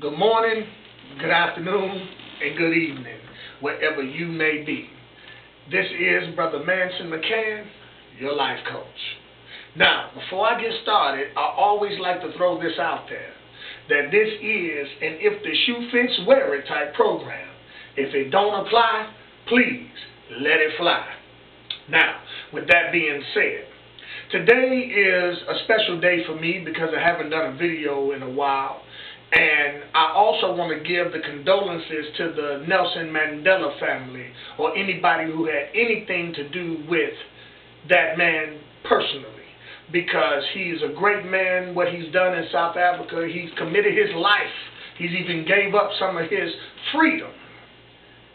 Good morning, good afternoon, and good evening, wherever you may be. This is Brother Manson McCann, your life coach. Now, before I get started, I always like to throw this out there, that this is an if the shoe fits, wear it type program. If it don't apply, please let it fly. Now, with that being said, today is a special day for me because I haven't done a video in a while. And I also want to give the condolences to the Nelson Mandela family or anybody who had anything to do with that man personally, because he's a great man. What he's done in South Africa, he's committed his life. He's even gave up some of his freedom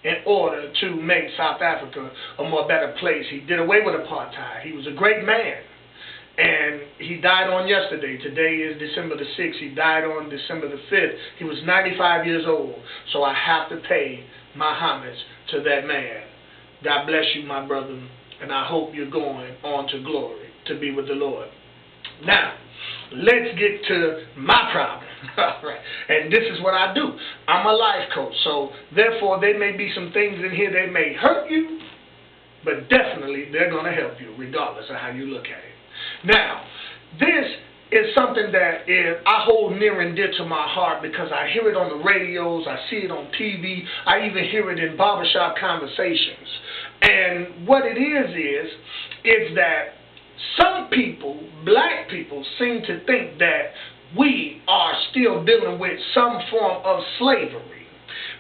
in order to make South Africa a more better place. He did away with apartheid. He was a great man. And he died on yesterday. Today is December the 6th. He died on December the 5th. He was 95 years old. So I have to pay my homage to that man. God bless you, my brother. And I hope you're going on to glory to be with the Lord. Now, let's get to my problem. All right. And this is what I do. I'm a life coach. So therefore, there may be some things in here that may hurt you, but definitely they're going to help you regardless of how you look at it. Now, this is something that I hold near and dear to my heart because I hear it on the radios, I see it on TV, I even hear it in barbershop conversations. And what it is that some people, black people, seem to think that we are still dealing with some form of slavery.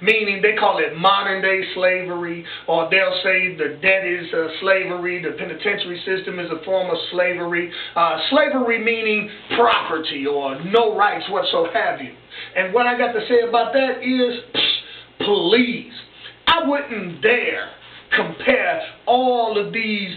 Meaning they call it modern day slavery, or they'll say the debt is slavery, the penitentiary system is a form of slavery. Slavery meaning property or no rights whatsoever. And what I got to say about that is, please, I wouldn't dare compare all of these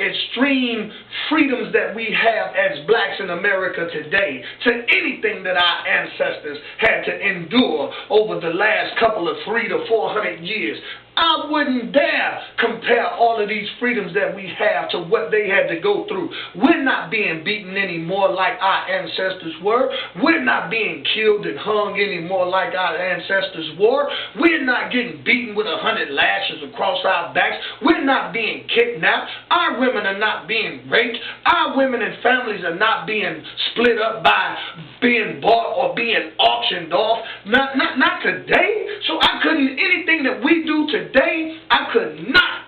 extreme freedoms that we have as blacks in America today to anything that our ancestors had to endure over the last couple of 300 to 400 years. I wouldn't dare compare all of these freedoms that we have to what they had to go through. We're not being beaten anymore like our ancestors were. We're not being killed and hung anymore like our ancestors were. We're not getting beaten with 100 lashes across our backs. We're not being kidnapped. Our women are not being raped. Our women and families are not being split up by being bought or being auctioned off. Not today. So anything that we do today, I could not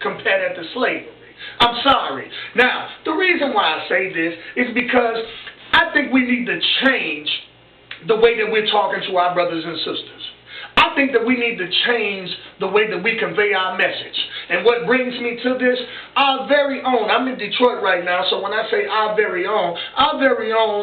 compare that to slavery. I'm sorry. Now, the reason why I say this is because I think we need to change the way that we're talking to our brothers and sisters. I think that we need to change the way that we convey our message. And what brings me to this, our very own, I'm in Detroit right now, so when I say our very own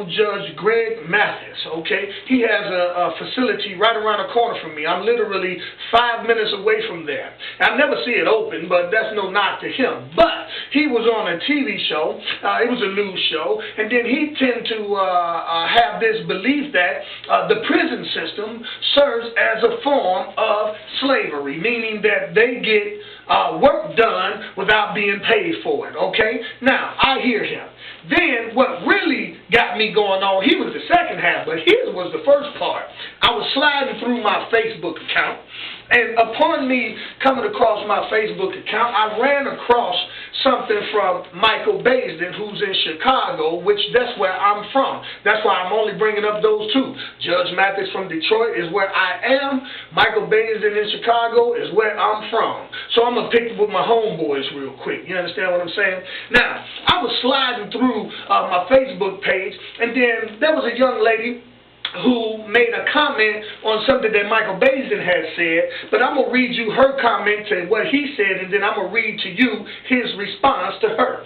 Judge Greg Mathis, okay? He has a facility right around the corner from me. I'm literally 5 minutes away from there. I never see it open, but that's no knock to him. But he was on a TV show, it was a news show, and then he tend to have this belief that the prison system serves as a form of slavery, meaning that they get work done without being paid for it, okay? Now, I hear him. Then, what really got me going on, he was the second half, but his was the first part. I was sliding through my Facebook account, and upon me coming across my Facebook account, I ran across something from Michael Baisden, who's in Chicago, which that's where I'm from. That's why I'm only bringing up those two. Judge Mathis from Detroit is where I am. Michael Baisden in Chicago is where I'm from. So I'm going to pick with my homeboys real quick. You understand what I'm saying? Now, I was sliding through my Facebook page, and then there was a young lady who made a comment on something that Michael Baisden had said, but I'm going to read you her comment to what he said, and then I'm going to read to you his response to her.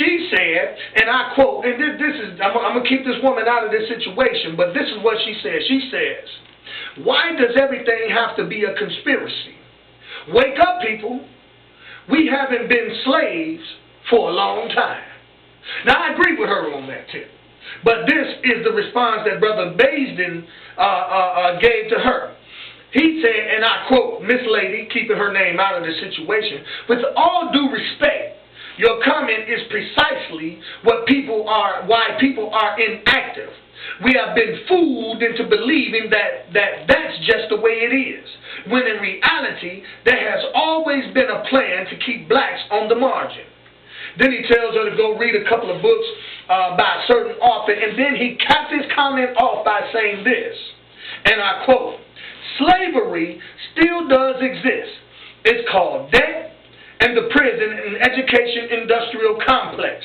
She said, and I quote, and I'm going to keep this woman out of this situation, but this is what she said. She says, "Why does everything have to be a conspiracy? Wake up, people. We haven't been slaves for a long time." Now, I agree with her on that tip. But this is the response that Brother Baisden gave to her. He said, and I quote, Miss Lady, keeping her name out of the situation, "With all due respect, Your comment is precisely why people are inactive. We have been fooled into believing that's just the way it is, when in reality, there has always been a plan to keep blacks on the margin. Then he tells her to go read a couple of books by a certain author, and then he caps his comment off by saying this, and I quote, "Slavery still does exist. It's called debt and the prison and education industrial complex.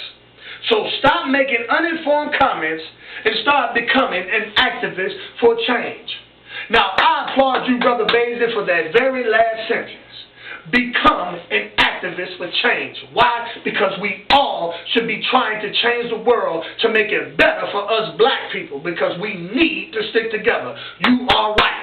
So stop making uninformed comments and start becoming an activist for change." Now, I applaud you, Brother Basin, for that very last sentence. Become an activist for change. Why? Because we all should be trying to change the world to make it better for us black people, because we need to stick together. You are right.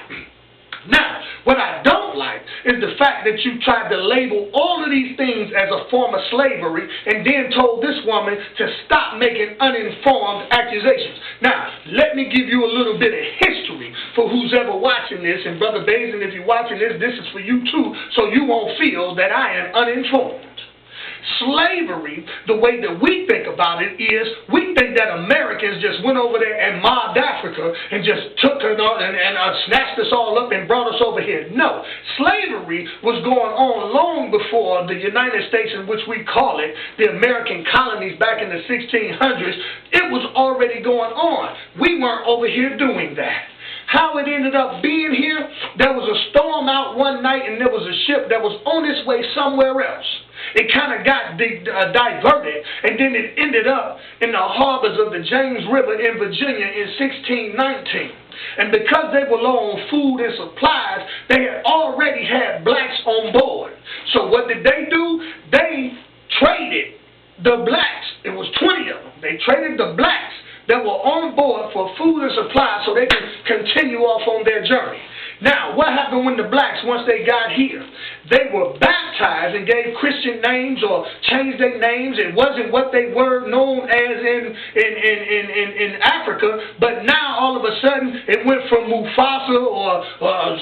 Now, what I don't like is the fact that you tried to label all of these things as a form of slavery and then told this woman to stop making uninformed accusations. Now, let me give you a little bit of history for who's ever watching this. And Brother Basin, if you're watching this, this is for you too, so you won't feel that I am uninformed. Slavery, the way that we think about it is, we think that Americans just went over there and mobbed Africa and just took her and snatched us all up and brought us over here. No. Slavery was going on long before the United States, in which we call it the American colonies back in the 1600s. It was already going on. We weren't over here doing that. How it ended up being here, there was a storm out one night and there was a ship that was on its way somewhere else. It kind of got diverted, and then it ended up in the harbors of the James River in Virginia in 1619. And because they were low on food and supplies, they had already had blacks on board. So what did they do? They traded the blacks. It was 20 of them. They traded the blacks that were on board for food and supplies so they could continue off on their journey. Now, what happened when the blacks, once they got here? They were baptized and gave Christian names or changed their names. It wasn't what they were known as in Africa, but now all of a sudden it went from Mufasa or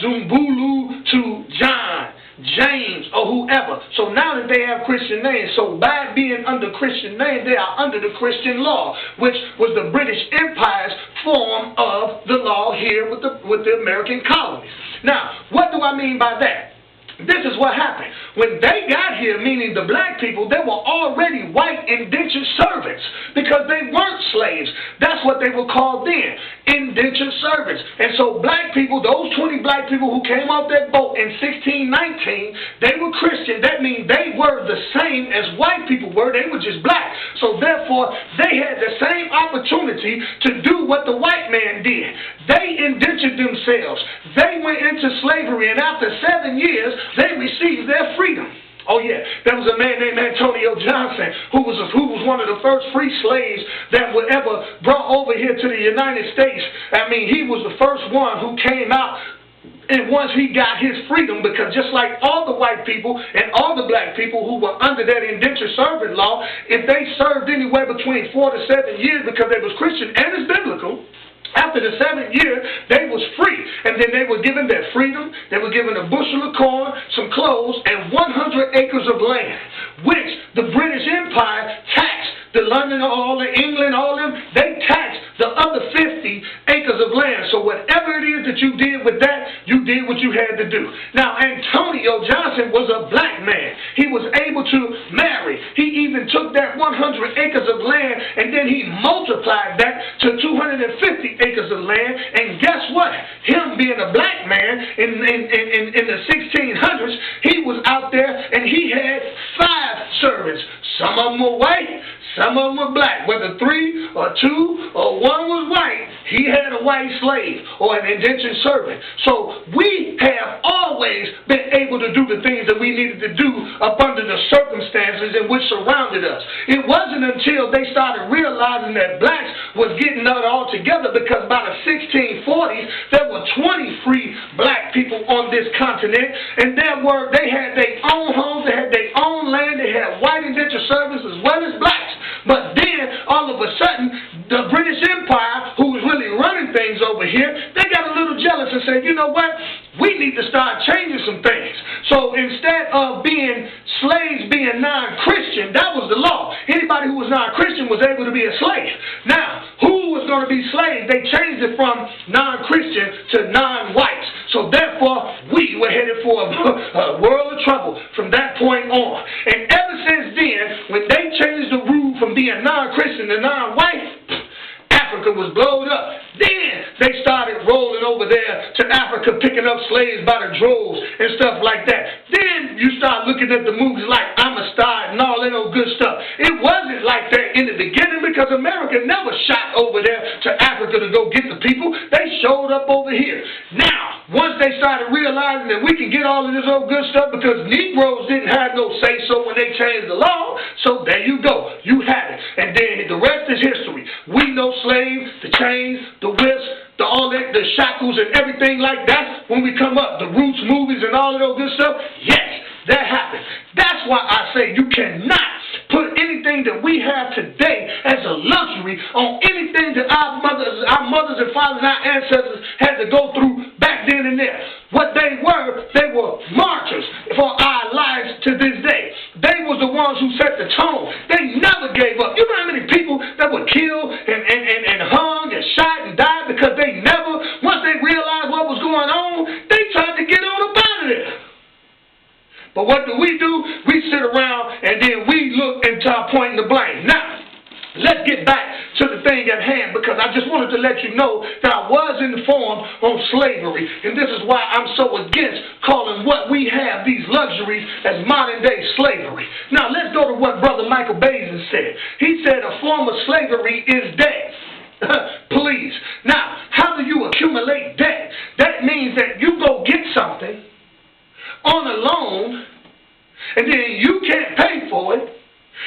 Zumbulu to John, James, or whoever. So now that they have Christian names, so by being under Christian name, they are under the Christian law, which was the British Empire's form of the law here with the American colonies. Now, what do I mean by that? This is what happened. When they got here, meaning the black people, they were already white indentured servants because they weren't slaves. That's what they were called then, indentured servants. And so black people, those 20 black people who came off that boat in 1619, they were Christian. That means they were the same as white people were. They were just black. So therefore, they had the same opportunity to do what the white man did. They indentured themselves. They went into slavery, and after 7 years, they received their freedom. Oh yeah, there was a man named Antonio Johnson who was one of the first free slaves that were ever brought over here to the United States. I mean, he was the first one who came out. And once he got his freedom, because just like all the white people and all the black people who were under that indentured servant law, if they served anywhere between 4 to 7 years because they was Christian and it's biblical, after the 7th year, they was free. And then they were given their freedom. They were given a bushel of corn, some clothes, and 100 acres of land, which the British Empire taxed. The London, all the England, all them, they taxed the other 50 acres of land. So whatever it is that you did with that, you did what you had to do. Now, Antonio Johnson was a black man. He was able to marry. He even took that 100 acres of land and then he multiplied that to 250 acres of land. And guess what? Him being a black man in the 1600s, he was out there and he had 5 servants. Some of them were white, some of them were black. Whether 3 or 2 or 1 was white, he had a white slave or an indentured servant. So we have always been able to do the things that we needed to do up under the circumstances in which surrounded us. It wasn't until they started realizing that blacks was getting it all together, because by the 1640s, there were 20 free black people on this continent, and they had their own homes, they had their own land, they had white indentured servants as well as blacks. But then, all of a sudden, the British Empire, who was really running things over here, they got a little jealous and said, you know what? we need to start changing some things. So instead of being slaves being non-Christian, that was the law. Anybody who was non-Christian was able to be a slave. Now, who was going to be slaves? They changed it from non-Christian to non-whites. So therefore, we were headed for a world of trouble from that point on. And ever since then, when they changed the rule from being non-Christian to non-white, Africa was blown up. Then they started rolling over there to Africa, picking up slaves by the droves and stuff like that. Then you start looking at the movies like I'm a Star and all that old good stuff. It wasn't like that in the beginning because America never shot over there to Africa to go get the people. They showed up over here. Now, once they started realizing that we can get all of this old good stuff because Negroes didn't have no say-so when they changed the law, so there you go. You had it. And then the rest is history. We know slaves, the chains, the whips, all that, the shackles and everything like that. When we come up, the Roots movies and all of those good stuff, yes, that happened. That's why I say you cannot put anything that we have today as a luxury on anything that our mothers and fathers and our ancestors had to go through back then and there. What they were martyrs for our lives to this day. They was the ones who set the tone. They never gave up. You know how many people that were killed and hung and shot and died because they never, once they realized what was going on, they tried to get on up out of there. But what do? We sit around and then we look and start pointing the blame. Now, let's get back to the thing at hand because I just wanted to let you know that I was informed on slavery. And this is why I'm so against calling what we have, these luxuries, as modern day slavery. Now, let's go to what Brother Michael Bazin said. He said a form of slavery is debt. Please. Now, how do you accumulate debt? That means that you go get something on a loan, and then you can't pay for it,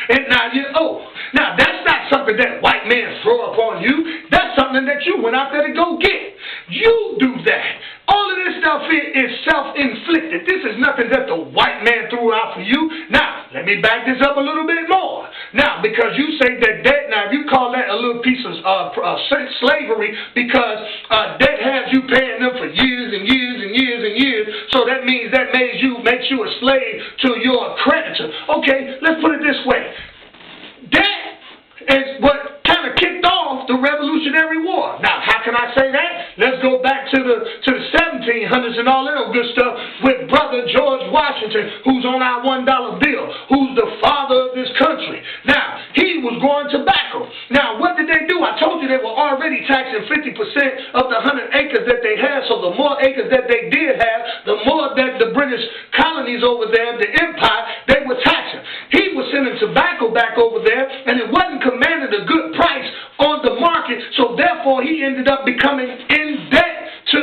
and now you owe. Now, that's not something that white men throw up on you. That's something that you went out there to go get. You do that. All of this stuff here is self-inflicted. This is nothing that the white man threw out for you. Now, let me back this up a little bit more. Now, because you say that debt, now you call that a little piece of slavery because debt has you paying them for years and years and years and years. So that means that makes you a slave to your creditor. Okay, let's put it this way. Debt is what kind of kicked off the Revolutionary War. Now, how can I say that? Let's go back to the 1700s and all that good stuff with Brother George Washington, who's on our $1 bill, who's the father of this country. Now, he was growing tobacco. Now, what did they do? I told you they were already taxing 50% of the 100 acres that they had, so the more acres that they did have, the more that the British colonies over there, the empire, they were taxing. He was sending tobacco back over there, and it wasn't commanding a good price on the market, so therefore he ended up becoming in debt to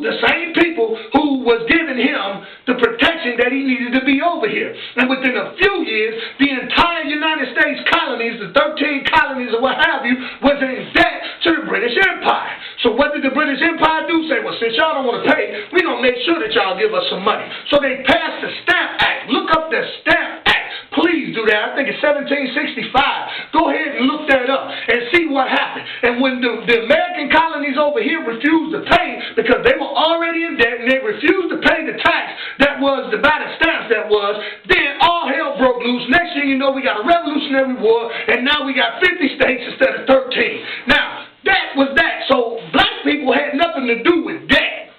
the same people who was giving him the protection that he needed to be over here. And within a few years, the entire United States colonies, the 13 colonies or what have you, was in debt to the British Empire. So what did the British Empire do? Say, well, since y'all don't want to pay, we're going to make sure that y'all give us some money. So they passed the Stamp Act. Look up the Stamp Act. Please do that. I think it's 1765. Go ahead and look that up and see what happened. And when the American colonies over here refused to pay because they were already in debt and they refused to pay the tax that was the by the stamps that was, then all hell broke loose. Next thing you know, we got a Revolutionary War, and now we got 50 states instead of 13. Now, that was that. So black people had nothing to do with debt.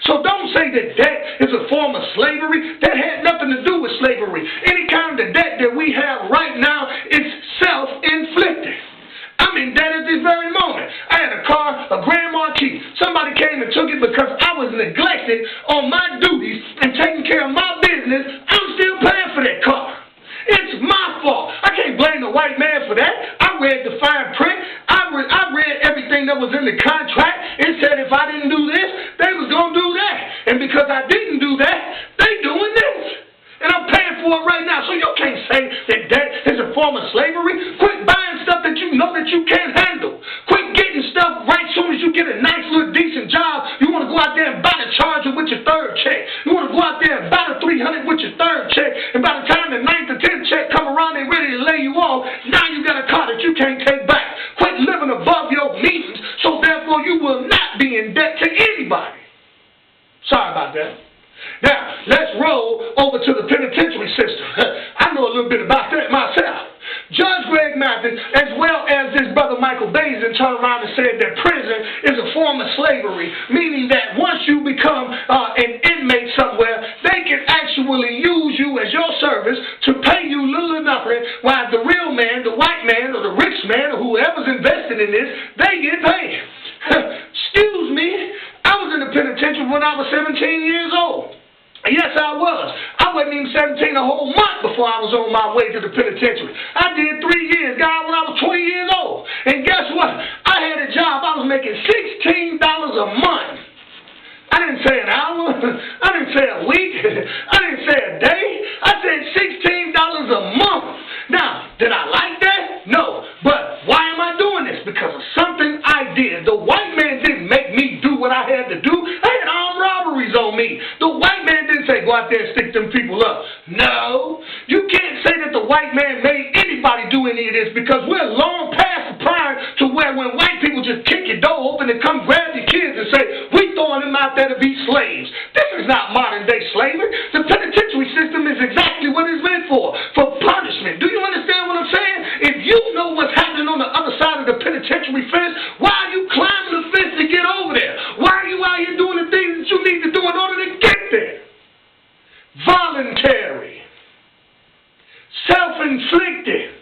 So don't say that debt is a form of slavery. That had nothing to do with slavery. Any kind of debt that we have right now is self-inflicted. I'm in debt at this very moment. I had a car, a Grand Marquis. Somebody came and took it because I was neglected on my duties and taking care of my business. I'm still paying for that car. It's my fault. I can't blame the white man for that. I read the fine print. I read everything that was in the contract. It said if I didn't do this, they was going to do that. And because I didn't do that, they doing this. And I'm paying for it right now. So you can't say that that is a form of slavery. Quit buying stuff that you know that you can't handle. Quit getting stuff right as soon as you get a nice little decent job. You want to go out there and buy the Charger with your third check. You want to go out there and buy the 300 with your third check. And by the time the 9th or 10th check come around, they ready to lay you off. Now you got a car that you can't take back. Quit living above your means, so therefore you will not be in debt to anybody. Sorry about that. Now, let's roll over to the penitentiary system. I know a little bit about that myself. Judge Greg Mathis, as well as his brother Michael Bazin, turned around and said that prison is a form of slavery, meaning that once you become an inmate somewhere, they can actually use you as your service to pay you little or nothing, while the real man, the white man, or the rich man, or whoever's invested in this, they get paid. Excuse me, I was in the penitentiary when I was 17 years old. Yes, I was. I wasn't even 17 a whole month before I was on my way to the penitentiary. I did 3 years, God, when I was 20 years old. And guess what? I had a job. I was making $16 a month. I didn't say an hour. I didn't say a week. I didn't say a day. I said $16 a month. Now, did I like that? No. But why am I doing this? Because of something I did. The white man didn't make me do what I had to do. I had armed robberies on me. The white man didn't say, go out there and stick them people up. No. You can't say that the white man made anybody do any of this, because we're long past the prime to where when white people just kick your door open and come grab your kids and say, we throwing them out there to be slaves. This is not modern day slavery. The penitentiary system is exactly what it's meant for punishment. Do you understand what I'm saying? If you know what's happening on the other side of the penitentiary fence, why are you climbing the fence to get over there? Why are you out here doing the things that you need to do in order to get there? Voluntary. Self-inflicted.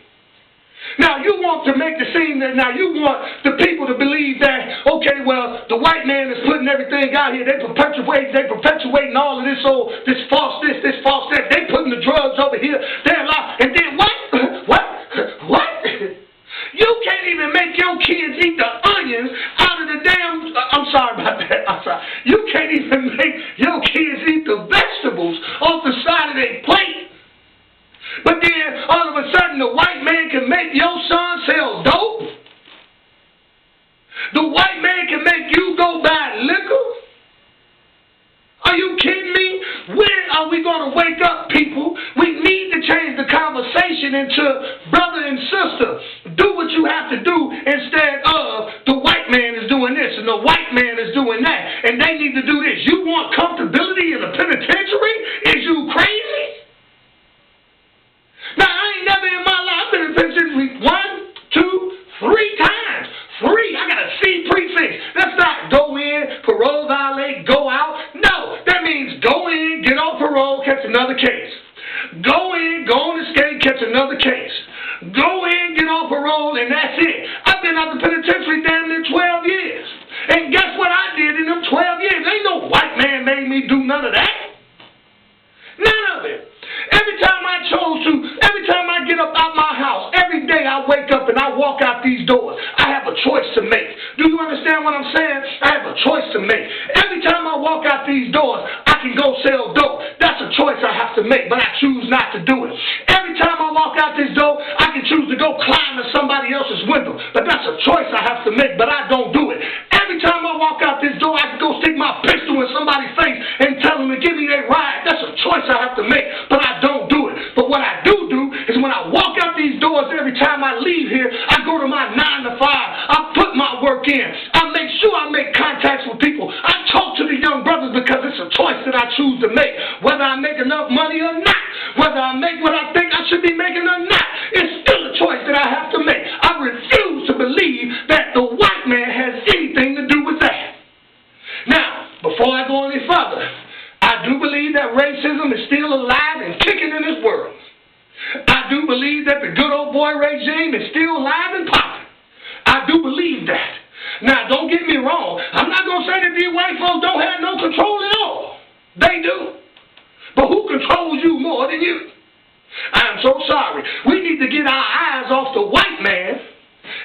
Now, you want to make the scene that now you want the people to believe that, okay, well, the white man is putting everything out here. They perpetuating all of this false this, this false that. They putting the drugs over here. They're lying. And then what? What? You can't even make your kids eat the onions out of the damn, I'm sorry about that. I'm sorry. You can't even make your kids eat the vegetables off the side of their plate. But then, all of a sudden, the white man can make your son sell dope. The white man can make you go buy liquor. Are you kidding me? When are we going to wake up, people? We need to change the conversation into brother and sister. Do what you have to do instead of the white man is doing this and the white man is doing that. And they need to do this. You want comfortability in the penitentiary? Is you crazy? Now, I ain't never in my life been in the penitentiary 1, 2, 3 times. 3. I got a C prefix. That's not go in, parole violate, go out. No, that means go in, get off parole, catch another case. Go in, go on escape, catch another case. Go in, get off parole, and that's it. I've been out the penitentiary damn near 12 years. And guess what I did in them 12 years? Ain't no white man made me do none of that. None of it. Every time I get up out my house, every day I wake up and I walk out these doors, I have a choice to make. Do you understand what I'm saying? I have a choice to make. Every time I walk out these doors, I can go sell dope. That's a choice I have to make, but I choose not to do it. Every time I walk out this door, I can choose to go climb in somebody else's window, but that's a choice I have to make, but I don't do it. Every time I walk out this door, I can go stick my pistol in somebody's face and tell them to give me their ride. That's a choice I have to make, but I don't do it. But what I do is when I walk out these doors, every time I leave here, I go to my 9 to 5. I put my work in. I make sure I make contacts with people. I talk to the young brothers because it's a choice that I choose to make. Whether I make enough money or not, whether I make what I think I should be making or not, it's still a choice that I have to make. I refuse to believe that the white man has anything to do with that. Now, before I go any further, I do believe that racism is still alive and kicking in this world. I do believe that the good old boy regime is still alive and popping. I do believe that. Now, don't get me wrong. I'm not going to say that these white folks don't have no control at all. They do. But who controls you more than you? I am so sorry. We need to get our eyes off the white man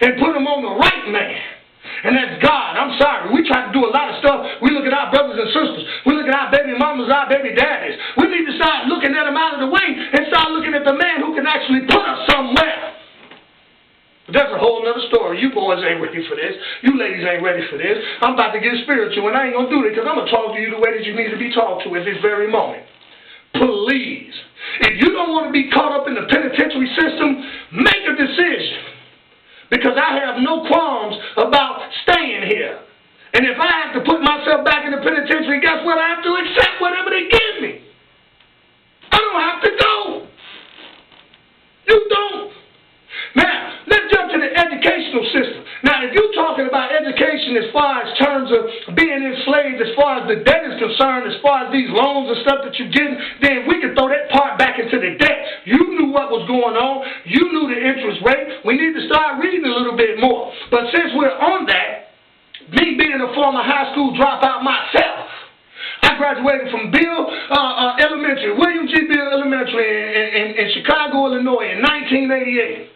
and put them on the right man. And that's God. I'm sorry. We try to do a lot of stuff. We look at our brothers and sisters. We look at our baby mamas, our baby daddies. We need to start looking at them out of the way and start looking at the man who can actually put us somewhere. But that's a whole other story. You boys ain't ready for this. You ladies ain't ready for this. I'm about to get spiritual, and I ain't going to do it because I'm going to talk to you the way that you need to be talked to at this very moment. Please, if you don't want to be caught up in the penitentiary system, make a decision. Because I have no qualms about staying here. And if I have to put myself back in the penitentiary, guess what? I have to accept whatever they give me. I don't have to go. You don't. Now, let's jump to the educational system. Now, if you're talking about education as far as terms of being enslaved, as far as the debt is concerned, as far as these loans and stuff that you're getting, then we can throw that part back into the debt. You knew what was going on. You knew the interest rate. We need to start reading a little bit more. But since we're on that, me being a former high school dropout myself, I graduated from William G. Bill Elementary in Chicago, Illinois in 1988.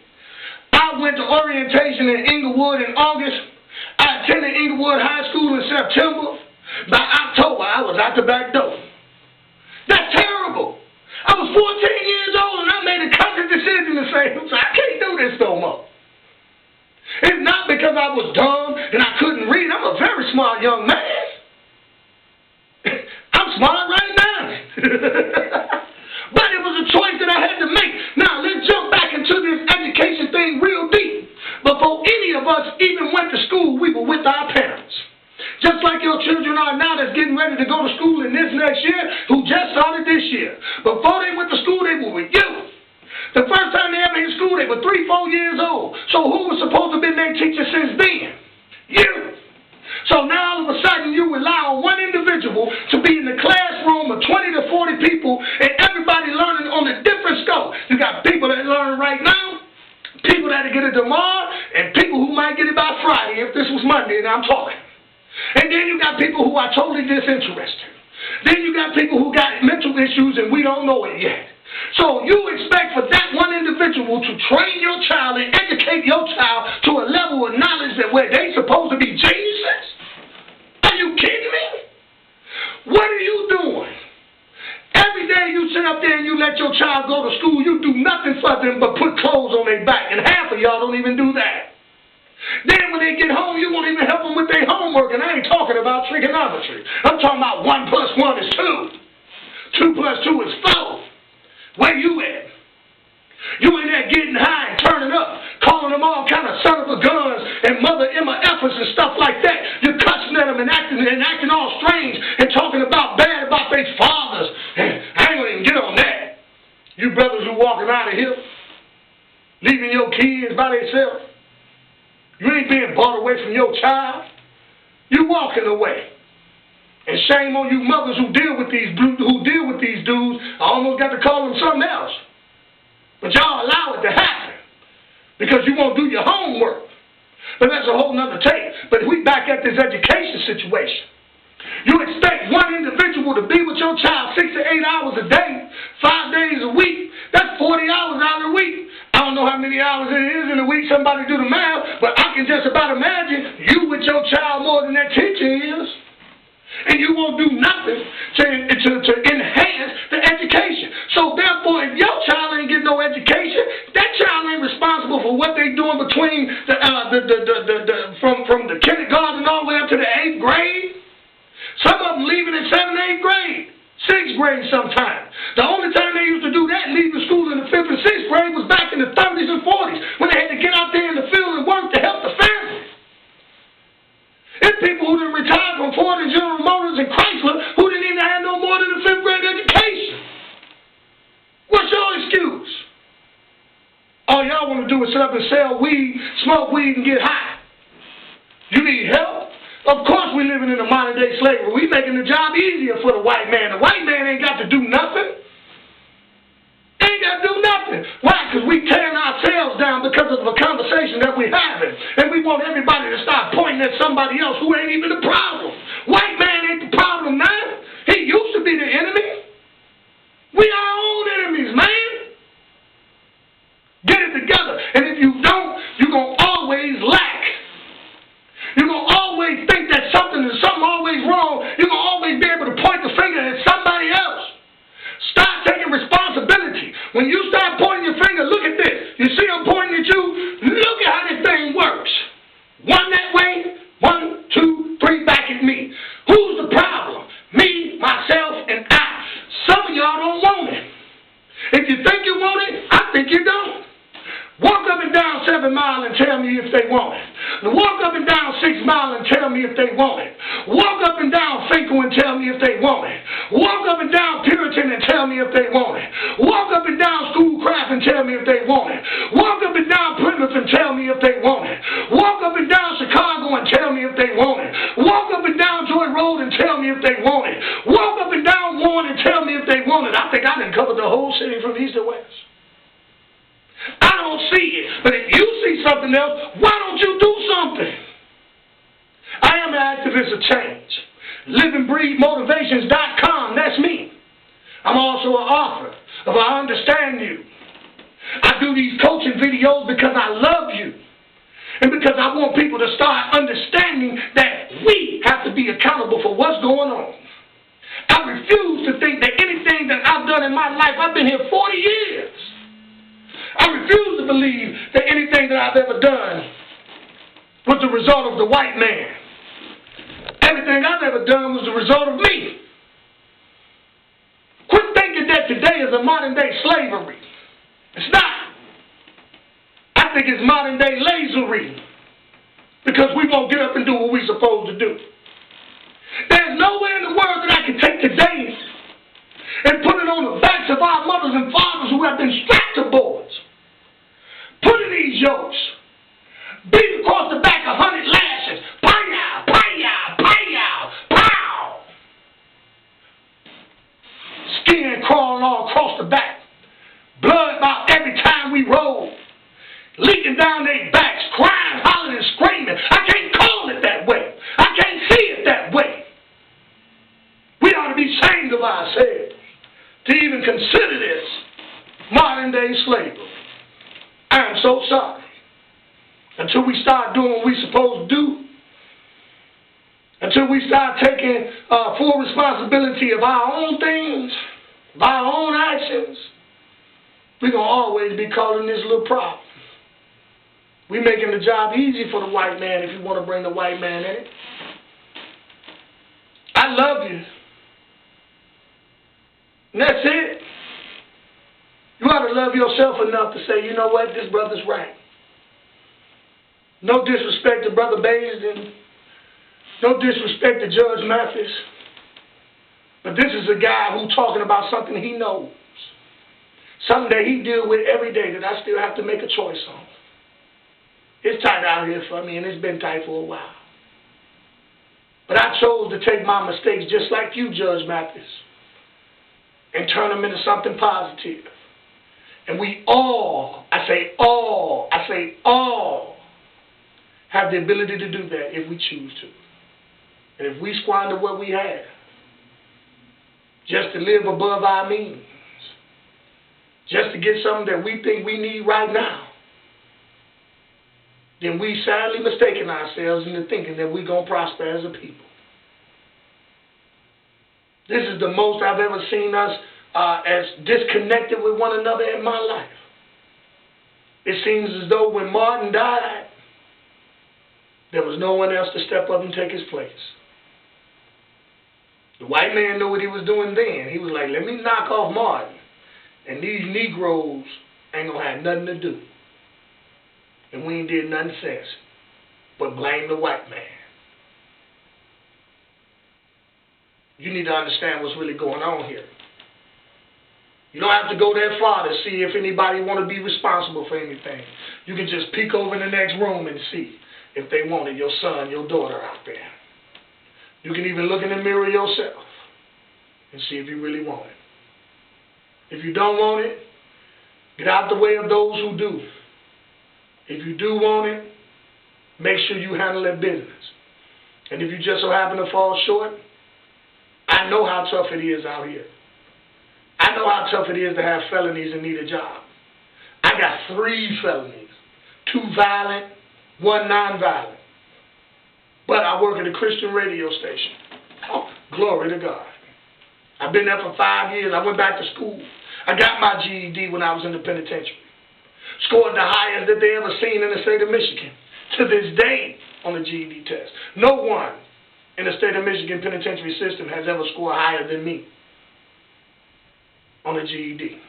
I went to orientation in Inglewood in August. I attended Inglewood High School in September. By October, I was out the back door. That's terrible. I was 14 years old and I made a conscious decision to say, I can't do this no more. It's not because I was dumb and I couldn't read. I'm a very smart young man. I'm smart right now. But it was a choice that I had to make. Now, let's jump back into this education thing real deep. Before any of us even went to school, we were with our parents. Just like your children are now that's getting ready to go to school in this next year, who just started this year. Before they went to school, they were with you. The first time they ever hit school, they were 3-4 years old. So who was supposed to have been their teacher since then? You. So now all of a sudden you rely on one individual to be in the classroom of 20 to 40 people and everybody learning on a different scope. You got people that learn right now, people that get it tomorrow, and people who might get it by Friday if this was Monday and I'm talking. And then you got people who are totally disinterested. Then you got people who got mental issues and we don't know it yet. So you expect for that one individual to train your child and educate your child to a level of knowledge that where they supposed to be geniuses? Are you kidding me? What are you doing? Every day you sit up there and you let your child go to school, you do nothing for them but put clothes on their back. And half of y'all don't even do that. Then when they get home, you won't even help them with their homework. And I ain't talking about trigonometry. I'm talking about 1 plus 1 is 2. 2 plus 2 is 4. Where you at? You in there getting high and turning up, calling them all kind of son of a guns and mother MFers and stuff like that. You're cussing at them and acting all strange and talking about bad about their fathers. And I ain't gonna even get on that. You brothers who walking out of here, leaving your kids by themselves. You ain't being bought away from your child. You walking away. And shame on you mothers who deal with these dudes. I almost got to call them something else. But y'all allow it to happen because you won't do your homework. But that's a whole nother take. But if we back at this education situation, you expect one individual to be with your child 6 to 8 hours a day, 5 days a week. That's 40 hours out of the week. I don't know how many hours it is in a week. Somebody do the math. But I can just about imagine you with your child more than that teacher is. And you won't do nothing to enhance the education. So therefore, if your child ain't getting no education, that child ain't responsible for what they doing between from the kindergarten all the way up to the 8th grade. Some of them leaving in 7th and 8th grade, 6th grade sometimes. The only time they used to do that, leaving school in the 5th and 6th grade, was back in the 30s and 40s when they had to get out there in the field and work to help the family. It's people who didn't retire from Ford and General Motors and Chrysler who didn't even have no more than a 5th grade education. What's your excuse? All y'all want to do is sit up and sell weed, smoke weed, and get high. You need help? Of course we're living in a modern day slavery. We're making the job easier for the white man. The white man ain't got to do nothing. Ain't got to do nothing. Why? Because we tearing ourselves down because of a conversation that we're having. And we want everybody to start pointing at somebody else who ain't even the problem. White man ain't the problem now. He used to be the enemy. We are our own enemies, man. Get it together. And if you don't, you're going to always lack. You're going to always think that something always wrong. You're going to always be able to point the finger at somebody else. Start taking responsibility. When you start pointing your finger, look at this. You see I'm pointing at you? Look at how this thing works. 1 that way, 1, 2, 3 back at me. Who's the problem? Me, myself, and I. Some of y'all don't want it. If you think you want it, I think you don't. Walk up and down 7 Mile and tell me if they want it. Walk up and down 6 Mile and tell me if they want it. Walk up and down Finkel and tell me if they want it. Walk up and down Puritan and tell me if they want it. Walk up and down Schoolcraft and tell me if they want it. Walk up and down Plymouth and tell me if they want it. Walk up and down Chicago and tell me if they want it. Walk up and down Joy Road and tell me if they want it. Walk up and down Warren and tell me if they want it. I think I done covered the whole city from east to west. I don't see it, but if you see something else, why don't you do something? I am an activist of change. LivingBreedMotivations.com, that's me. I'm also an author of I Understand You. I do these coaching videos because I love you and because I want people to start understanding that we have to be accountable for what's going on. I refuse to think that anything that I've done in my life, I've been here 40 years. I refuse to believe that anything that I've ever done was the result of the white man. Everything I've ever done was the result of me. Quit thinking that today is a modern day slavery. It's not. I think it's modern day lazery because we won't get up and do what we're supposed to do. There's nowhere in the world that I can take today and put it on the backs of our mothers and fathers who have been strapped to boards, put in these yokes, beat across the back 100 lashes, pow, pow, pow, pow, skin crawling all across the back, blood about every time we roll, leaking down their backs, crying, hollering, and screaming. I can't call it that way. I can't see it that way. We ought to be ashamed of ourselves to even consider this modern day slavery. I am so sorry. Until we start doing what we're supposed to do, until we start taking full responsibility of our own things, of our own actions, we're going to always be caught in this little problem. We're making the job easy for the white man if you want to bring the white man in it. I love you. And that's it. You ought to love yourself enough to say, you know what, this brother's right. No disrespect to Brother Baisden. No disrespect to Judge Mathis. But this is a guy who's talking about something he knows. Something that he deals with every day that I still have to make a choice on. It's tight out here for me, and it's been tight for a while. But I chose to take my mistakes just like you, Judge Mathis, and turn them into something positive. And we all, I say all, have the ability to do that if we choose to. And if we squander what we have just to live above our means, just to get something that we think we need right now, then we sadly mistaken ourselves into thinking that we're going to prosper as a people. This is the most I've ever seen us as disconnected with one another in my life. It seems as though when Martin died, there was no one else to step up and take his place. The white man knew what he was doing then. He was like, let me knock off Martin, and these Negroes ain't going to have nothing to do. And we ain't did nothing since but blame the white man. You need to understand what's really going on here. You don't have to go that far to see if anybody want to be responsible for anything. You can just peek over in the next room and see if they want it, your son, your daughter out there. You can even look in the mirror yourself and see if you really want it. If you don't want it, get out the way of those who do. If you do want it, make sure you handle that business. And if you just so happen to fall short, I know how tough it is out here. I know how tough it is to have felonies and need a job. I got 3 felonies, 2 violent, 1 non-violent. But I work at a Christian radio station. Oh, glory to God. I've been there for 5 years. I went back to school. I got my GED when I was in the penitentiary. Scored the highest that they ever seen in the state of Michigan. To this day on the GED test. No one in the state of Michigan penitentiary system has ever scored higher than me on the GED.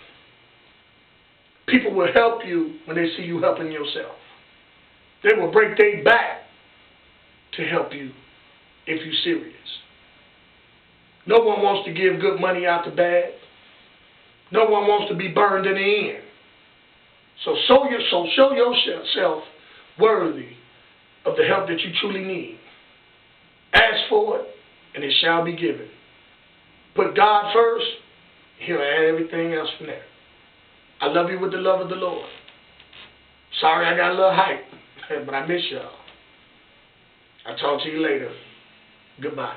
People will help you when they see you helping yourself. They will break their back to help you if you're serious. No one wants to give good money out to bad. No one wants to be burned in the end. So show yourself worthy of the help that you truly need. Ask for it, and it shall be given. Put God first, He'll add everything else from there. I love you with the love of the Lord. Sorry I got a little hype, but I miss y'all. I'll talk to you later. Goodbye.